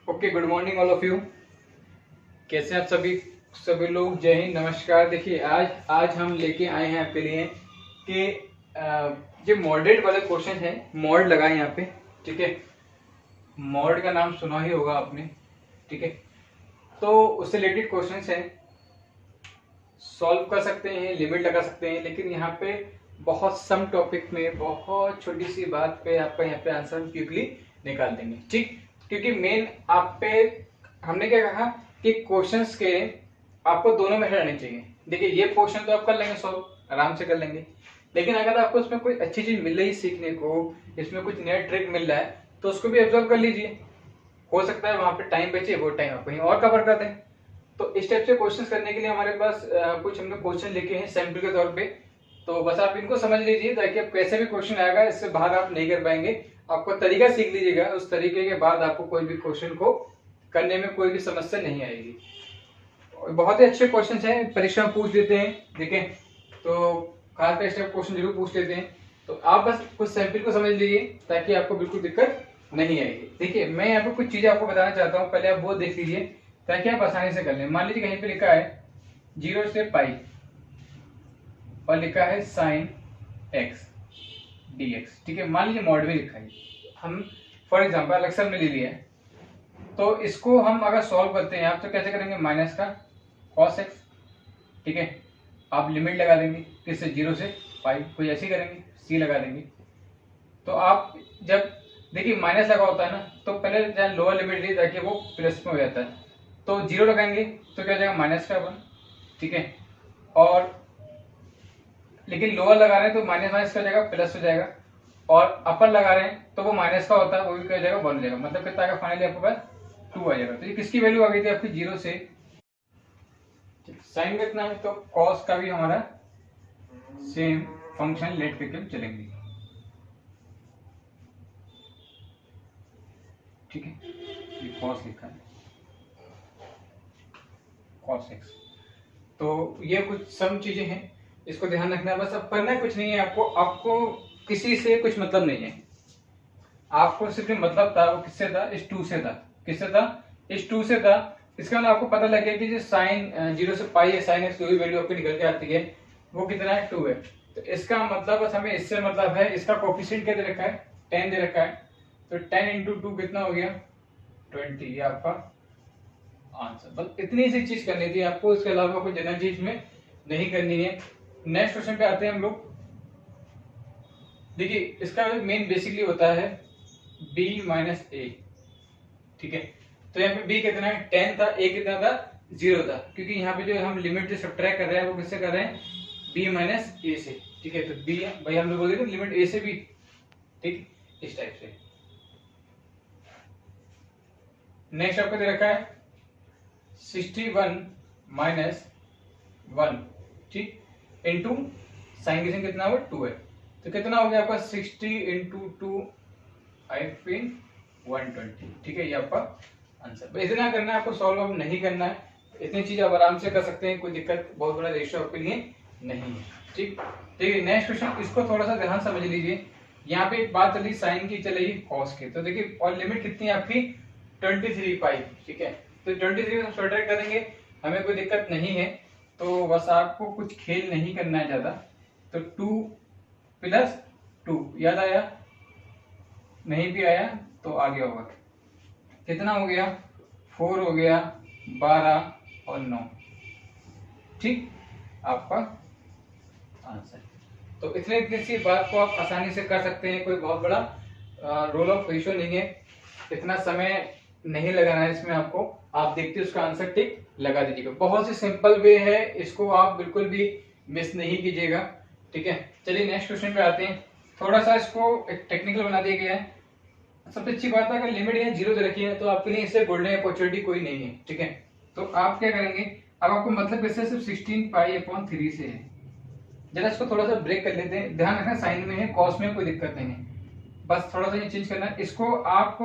Okay, good morning all of you. कैसे हैं आप सभी लोग? जय हिंद, नमस्कार। देखिए आज हम लेके आए हैं आपके लिए कि जो मॉडरेट वाले क्वेश्चन है, मॉड लगाए यहाँ पे। ठीक है, मॉड का नाम सुना ही होगा आपने। ठीक है, तो उससे रिलेटेड क्वेश्चंस हैं, सॉल्व कर सकते हैं, लिमिट लगा सकते हैं, लेकिन यहाँ पे बहुत सम टॉपिक में बहुत छोटी सी बात पे आपका यहाँ पे आंसर हम क्विकली निकाल देंगे। ठीक, क्योंकि मेन आप पे हमने क्या कहा कि क्वेश्चंस के आपको दोनों में रहने चाहिए। देखिए, ये क्वेश्चन तो आप कर लेंगे, सॉल्व आराम से कर लेंगे, लेकिन अगर आपको इसमें कोई अच्छी चीज मिल रही सीखने को, इसमें कुछ नया ट्रिक मिल रहा है, तो उसको भी ऑब्जर्व कर लीजिए। हो सकता है वहां पे टाइम बचे, वो टाइम आप कहीं और कवर कर दें। तो इस टाइप से क्वेश्चंस करने के लिए हमारे पास कुछ हमने क्वेश्चन लिखे हैं सैंपल के तौर पे। तो बस आप इनको समझ लीजिए, ताकि अब कैसे भी क्वेश्चन आएगा इससे बाहर आप नहीं कर पाएंगे। आपको तरीका सीख लीजिएगा, उस तरीके के बाद आपको कोई भी क्वेश्चन को करने में कोई भी समस्या नहीं आएगी। बहुत ही अच्छे क्वेश्चन हैं, परीक्षा में पूछ लेते हैं। देखें तो खास कर स्टेप क्वेश्चन जरूर पूछ लेते हैं। तो आप बस कुछ सैंपल को समझ लीजिए, ताकि आपको बिल्कुल दिक्कत नहीं आएगी। देखिए, मैं यहाँ पे कुछ चीजें आपको बताना चाहता हूँ, पहले आप वो देख लीजिए ताकि आप आसानी से कर लें। मान लीजिए कहीं पे लिखा है 0 से पाई और लिखा है साइन एक्स dx। ठीक है, मान लीजिए मॉड में लिखा है, हम फॉर एग्जांपल अक्सर में ले लिया है। तो इसको हम अगर सॉल्व करते हैं आप, तो कैसे करेंगे? माइनस का cos x। ठीक है, आप लिमिट लगा देंगे किससे? 0 से पाई। कोई ऐसे करेंगे, c लगा देंगे। तो आप जब देखिए माइनस लगा होता है ना, तो पहले जहाँ लोअर लिमिट ली ताकि वो प्लस में हो जाता है। तो 0 लगाएंगे तो क्या हो जाएगा? माइनस का 1। ठीक है, और लेकिन लोअर लगा रहे हैं तो माइनस माइनस का हो जाएगा, प्लस हो जाएगा। और अपर लगा रहे हैं तो वो माइनस का होता है, वो भी क्या हो जाएगा? 1 हो जाएगा। मतलब कितना आएगा? फाइनली आपके पास 2 आ जाएगा। तो ये किसकी वैल्यू आ गई थी आपकी? 0 से। साइन कितना है? तो कॉस का भी हमारा सेम फंक्शन लेट करके चलेंगे। ठीक है, ये कॉस लिखा है, कॉस एक्स। तो ये कुछ सम चीजें हैं, इसको ध्यान रखना है। बस अब करना कुछ नहीं है आपको, किसी से कुछ मतलब नहीं है। आपको सिर्फ मतलब था, वो किससे था? इस 2 से था। किससे था? इस 2 से था। इसका मतलब आपको पता लग गया कि जो साइन 0 से पाई है, साइन एक्स कोई वैल्यू आपकी निकल के आती है, वो कितना है? 2 है। तो इसका मतलब बस हमें इससे मतलब है, इसका कोफिशिएंट क्या दे रखा है? 10 दे रखा है। तो 10 इंटू 2 कितना हो गया? 20। ये आपका आंसर। बस इतनी सी चीज करनी थी आपको, इसके अलावा कोई जनरल चीज में नहीं करनी है। नेक्स्ट क्वेश्चन पे आते हैं हम लोग। देखिए, इसका मेन बेसिकली होता है b माइनस ए। ठीक है, तो यहाँ पे b कितना है? 10 था, a कितना था? 0 था। क्योंकि यहाँ पे जो हम लिमिट जो सब्ट्रैक्ट कर रहे हैं वो किससे कर रहे हैं? b माइनस ए से। ठीक है, तो b भाई हम लोग बोल देते लिमिट a से b। ठीक, इस टाइप से। नेक्स्ट आपको दे रखा है 61 माइनस 1। ठीक, इंटू साइन किसन कितना हुआ? 2 है। तो कितना हो गया आपका? 60 इंटू 2 120। ठीक है, ये आपका आंसर। इतना करना है आपको, सॉल्व अब नहीं करना है। इतनी चीज आप आराम से कर सकते हैं, कोई दिक्कत बहुत बड़ा रेशियो आपके लिए नहीं है। ठीक, देखिए नेक्स्ट क्वेश्चन, इसको थोड़ा सा ध्यान समझ लीजिए। यहाँ पे एक बात चली साइन की, चलेगी कॉस की। तो देखिए, और लिमिट कितनी है आपकी? 23 पाई। ठीक है, तो 23 को सब्ट्रैक्ट करेंगे, हमें कोई दिक्कत नहीं है। तो बस आपको कुछ खेल नहीं करना है ज्यादा। तो 2 प्लस 2 याद आया? नहीं भी आया तो आगे होगा। कितना हो गया? 4 हो गया, 12 और 9। ठीक, आपका आंसर। तो इतनी सी बात को आप आसानी से कर सकते हैं, कोई बहुत बड़ा रोल ऑफ इशू नहीं है। इतना समय नहीं लगाना है इसमें आपको। आप देखते उसका आंसर टिक लगा दीजिएगा। बहुत ही सिंपल वे है, इसको आप बिल्कुल भी मिस नहीं कीजिएगा। ठीक है, चलिए नेक्स्ट क्वेश्चन पे आते हैं। थोड़ा सा इसको एक टेक्निकल बना दिया गया है। सबसे अच्छी बात है, अगर लिमिट यहाँ 0 दे रखी है तो आपके लिए इससे गोल्डन अपॉर्चुनिटी कोई नहीं है। ठीक है, तो आप क्या करेंगे? अब आपको मतलब किससे? सिर्फ 16 पाई अपॉन 3 से है। जरा इसको थोड़ा सा ब्रेक कर लेते हैं। ध्यान रखना साइन में है, कॉस में कोई दिक्कत नहीं है। बस थोड़ा सा ये चेंज करना है। इसको आप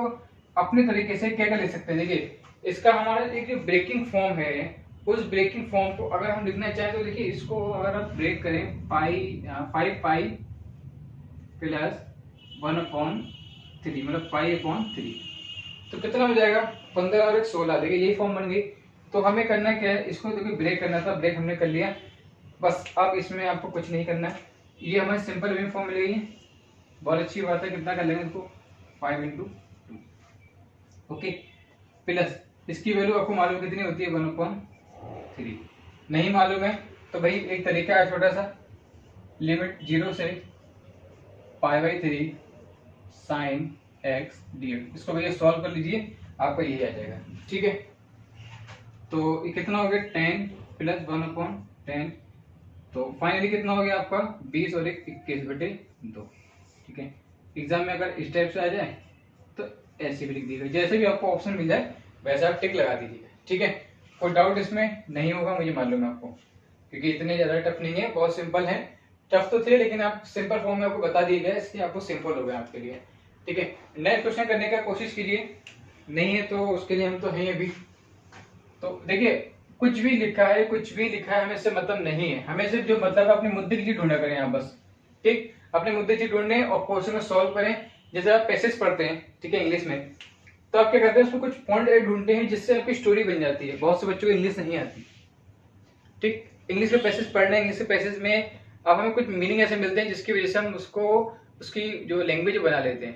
अपने तरीके से क्या कर ले सकते हैं? देखिए, इसका हमारा एक ब्रेकिंग फॉर्म है, उस ब्रेकिंग फॉर्म को अगर हम लिखना चाहें तो देखिए, इसको अगर आप ब्रेक करें, पाई 5 पाई प्लस 1 अपॉन 3, मतलब पाई अपॉन 3। तो कितना हो जाएगा 15 और 16। देखिए यही फॉर्म बन गई। तो हमें करना क्या है, इसको देखिए ब्रेक करना था, ब्रेक हमने कर लिया बस। अब इसमें आपको कुछ नहीं करना है, ये हमारी सिंपल वेव फॉर्म मिल गई है। बहुत अच्छी बात है। कितना कर लेंगे इसको 5 × 2 ओके, प्लस इसकी वैल्यू आपको मालूम कितनी होती है 1/3। नहीं मालूम है तो भाई एक तरीका है छोटा सा, लिमिट 0 से π/3 sin x dx, इसको भैया सॉल्व कर लीजिए, आपको यही आ जाएगा। ठीक है, तो ये कितना हो गया 10 + 1/10, तो फाइनली कितना हो गया आपका 20 और 21/2। ठीक है, एग्जाम में अगर इस टाइप से आ जाए तो ऐसे भी लिख दीजिएगा, जैसे भी आपको ऑप्शन मिल जाए वैसे आप टिक लगा दीजिएगा। ठीक है, कोई डाउट इसमें नहीं होगा, मुझे मालूम है आपको, क्योंकि इतने ज्यादा टफ नहीं है, बहुत सिंपल है। टफ तो थे लेकिन आप सिंपल फॉर्म में आपको बता दिए गए, इसलिए आपको सिंपल हो गया आपके लिए। ठीक है, नेक्स्ट क्वेश्चन करने का कोशिश कीजिए, नहीं है तो उसके लिए हम तो हैं अभी। तो देखिए कुछ भी लिखा है, कुछ भी लिखा है, हमें इससे मतलब नहीं है, हमें सिर्फ जो मतलब है अपने मुद्दे की चीज ढूंढा करें यहाँ बस। ठीक, अपने मुद्दे की ढूंढने और क्वेश्चन को सॉल्व करें। जैसे आप पैसेज पढ़ते हैं, ठीक है, इंग्लिश में, तो आप क्या करते हैं, उसमें कुछ पॉइंट ढूंढते हैं जिससे आपकी स्टोरी बन जाती है। बहुत से बच्चों को इंग्लिश नहीं आती। ठीक, इंग्लिश में पैसेज पढ़ना है, इंग्लिश के पैसेज में अब हमें कुछ मीनिंग ऐसे मिलते हैं जिसकी वजह से हम उसको उसकी जो लैंग्वेज बना लेते हैं।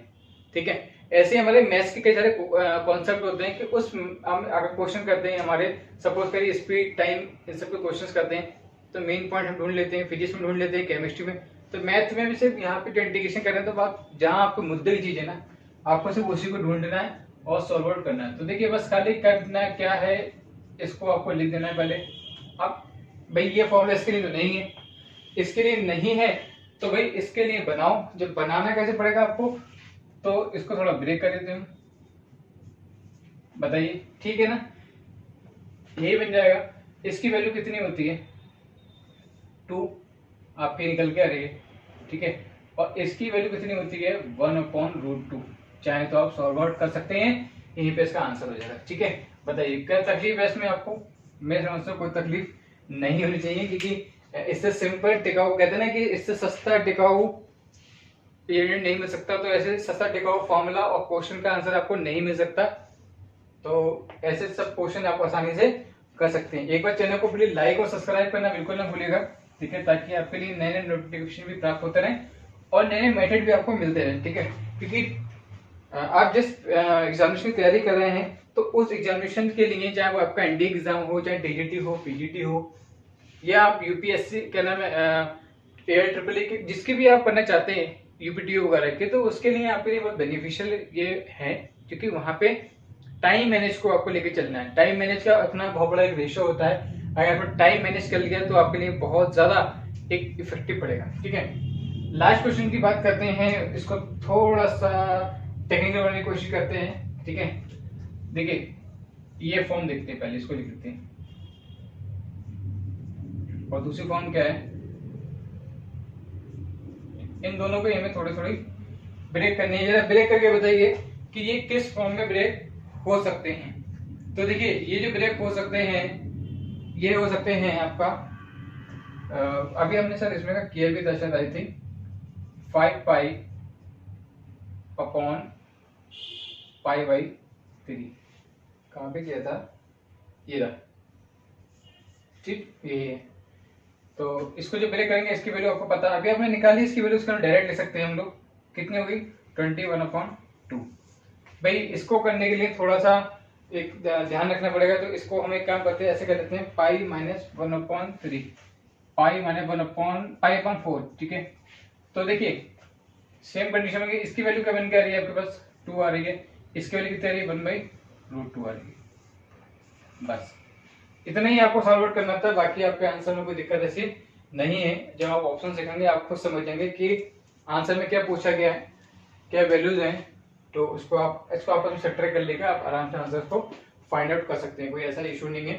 ठीक है, ऐसे हमारे मैथ्स के कई सारे कॉन्सेप्ट होते हैं कि उस हम अगर क्वेश्चन करते हैं, हमारे सपोज करिए स्पीड, टाइम, इन सब के क्वेश्चन करते हैं तो मेन पॉइंट हम ढूंढ लेते हैं, फिजिक्स में ढूंढ लेते हैं, केमिस्ट्री में। तो मैथ में भी सिर्फ यहाँ पे जो इंटीग्रेशन कर रहे हैं, तो आप जहाँ आपको मुद्दे की चीज है ना, आपको सिर्फ उसी को ढूंढना है और सॉल्व आउट करना है। तो देखिए बस खाली करना क्या है, इसको आपको लिख देना है पहले। अब भाई ये फॉर्मूला इसके लिए तो नहीं है, इसके लिए नहीं है तो भाई इसके लिए बनाओ। जब बनाना कैसे पड़ेगा आपको, तो इसको थोड़ा ब्रेक कर देते हैं, बताइए, ठीक है ना, यही बन जाएगा। इसकी वैल्यू कितनी होती है 2, आपकी निकल के आ रही है। ठीक है, और इसकी वैल्यू कितनी होती है 1/√2। चाहे तो आप सॉल्व आउट कर सकते हैं, यहीं पे इसका आंसर हो जाएगा। ठीक है, बताइए क्या तकलीफ है इसमें आपको? मैं समझता हूँ कोई तकलीफ नहीं होनी चाहिए, क्योंकि इससे सिंपल टिकाऊ, कहते हैं ना कि इससे सस्ता टिकाऊ ये नहीं मिल सकता। तो ऐसे सस्ता टिकाऊ फॉर्मूला और क्वेश्चन का आंसर आपको नहीं मिल सकता। तो ऐसे सब क्वेश्चन आप आसानी से कर सकते हैं। एक बार चैनल को प्लीज लाइक और सब्सक्राइब करना बिल्कुल ना भूलिएगा। ठीक है, ताकि आपके लिए नए नए नोटिफिकेशन भी प्राप्त होते रहें और नए नए मेथड भी आपको मिलते रहें। ठीक है, क्योंकि आप जिस एग्जामिनेशन की तैयारी कर रहे हैं, तो उस एग्जामिनेशन के लिए, चाहे वो आपका एनडीए एग्जाम हो, चाहे डीजीटी हो, पीजीटी हो, या आप यूपीएससी क्या नाम है एयर ट्रिपल की जिसकी भी आप करना चाहते हैं, यूपीटीओ वगैरह के, तो उसके लिए आपके लिए बहुत बेनिफिशियल ये है, क्योंकि वहां पे टाइम मैनेज को आपको लेके चलना है। टाइम मैनेज का अपना बहुत बड़ा एक रेशो होता है, अगर आप टाइम मैनेज कर लिया तो आपके लिए बहुत ज्यादा एक इफेक्टिव पड़ेगा। ठीक है, लास्ट क्वेश्चन की बात करते हैं, इसको थोड़ा सा टेक्निकल बनाने की कोशिश करते हैं। ठीक है, देखिए ये फॉर्म देखते हैं, पहले इसको लिख देते हैं, और दूसरी फॉर्म क्या है, इन दोनों को हमें थोड़ी थोड़ी ब्रेक करनी है। जरा ब्रेक करके बताइए कि ये किस फॉर्म में ब्रेक हो सकते हैं। तो देखिए ये जो ब्रेक हो सकते हैं, ये हो सकते हैं आपका अभी हमने सर इसमें का किया भी था शायद, आई थिंक 5π/π/3 कहाँ पे किया था, ये रहा। ठीक, ये है। तो इसको जो ब्रेक करेंगे, इसकी वैल्यू आपको पता, अभी आपने निकाली इसकी वैल्यू, इसका डायरेक्ट ले सकते हैं हम लोग। कितनी होगी 21/2। भाई इसको करने के लिए थोड़ा सा एक ध्यान रखना पड़ेगा। तो इसको हम एक काम करते हैं, ऐसे कर लेते हैं π-1/3, π-1/π/4। ठीक है, तो देखिए सेम कंडीशन में इसकी वैल्यू क्या बन के आ रही है आपके पास 2 आ रही है, इसकी वैल्यू कितनी आ रही है 1/√2 आ रही है। बस इतना ही आपको सॉल्व आउट करना था, बाकी आपके आंसर में कोई दिक्कत ऐसी नहीं है। जब आप ऑप्शन देखेंगे आप खुद समझ जाएंगे कि आंसर में क्या पूछा गया है, क्या वैल्यूज हैं। तो इसको आपस में सब्ट्रैक्ट कर लेकर आप आराम से आंसर को फाइंड आउट कर सकते हैं, कोई ऐसा इशू नहीं है।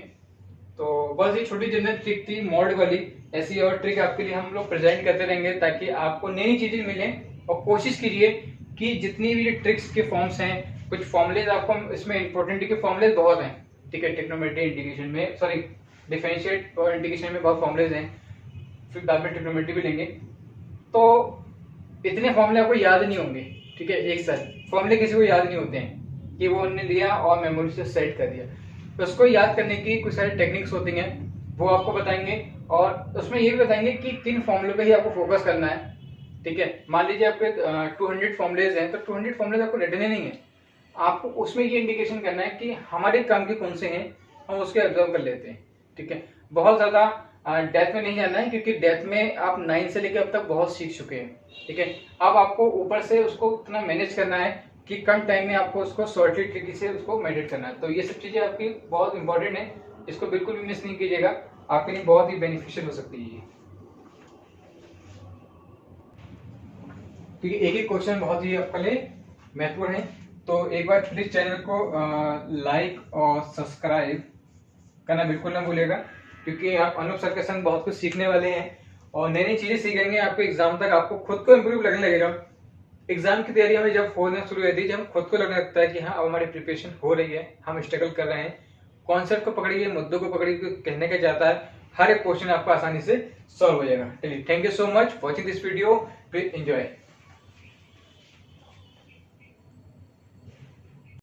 तो बस ये छोटी जनरल ट्रिक थी मॉड वाली, ऐसी और ट्रिक आपके लिए हम लोग प्रेजेंट करते रहेंगे ताकि आपको नई चीजें मिलें। और कोशिश कीजिए कि जितनी भी ट्रिक्स के फॉर्म्स हैं, कुछ फॉर्मुलेज आपको इसमें इंपॉर्टेंट के फॉर्मुलेज बहुत हैं। ठीक है, ट्रिग्नोमेट्री इंटीग्रेशन में, सॉरी डिफरेंशिएट और इंटीग्रेशन में बहुत फॉर्मुलेज हैं, फिर बाद में ट्रिग्नोमेट्री भी लेंगे। तो इतने फॉर्मुले आपको याद नहीं होंगे। ठीक है, एक साथ फॉर्मुले किसी को याद नहीं होते हैं, कि वो उन्होंने लिया और मेमोरी से सेट कर दिया। तो उसको याद करने की कुछ सारी टेक्निक्स होती हैं, वो आपको बताएंगे और उसमें ये भी बताएंगे कि किन फॉर्मूले पे ही आपको फोकस करना है। ठीक है, मान लीजिए आपके 200 फॉर्मुलेज हैं, तो 200 फॉर्मुलेज आपको रटने नहीं है, आपको उसमें ये इंडिकेशन करना है कि हमारे काम के कौन से हैं, हम उसके ऑब्जर्व कर लेते हैं। ठीक है, बहुत ज्यादा डेप्थ में नहीं जाना है, क्योंकि डेप्थ में आप 9 से लेकर अब तक बहुत सीख चुके हैं। ठीक है, अब आपको ऊपर से उसको उतना मैनेज करना है कि कम टाइम में आपको उसको सॉर्टेड तरीके से उसको मेडिटेट करना है। तो ये सब चीजें आपकी बहुत इंपॉर्टेंट है, इसको बिल्कुल भी मिस नहीं कीजिएगा, आपके लिए बहुत ही बेनिफिशियल हो सकती है। क्योंकि एक एक क्वेश्चन बहुत ही आपके लिए महत्वपूर्ण है। तो एक बार प्लीज चैनल को लाइक और सब्सक्राइब करना बिल्कुल ना भूलिएगा, क्योंकि आप अनूप सर के संग बहुत कुछ सीखने वाले हैं और नई नई चीजें सीखेंगे। आपको एग्जाम तक आपको खुद को इम्प्रूव लगने लगेगा। एग्जाम की तैयारी हमें जब होना शुरू हुई थी, जब खुद को लगने लगता है कि हाँ अब हमारी प्रिपरेशन हो रही है, हम स्ट्रगल कर रहे हैं, कॉन्सेप्ट को पकड़िए, मुद्दों को पकड़िए, कहने का जाता है हर एक क्वेश्चन आपको आसानी से सॉल्व हो जाएगा। चलिए, thank you so much watching this video, please enjoy.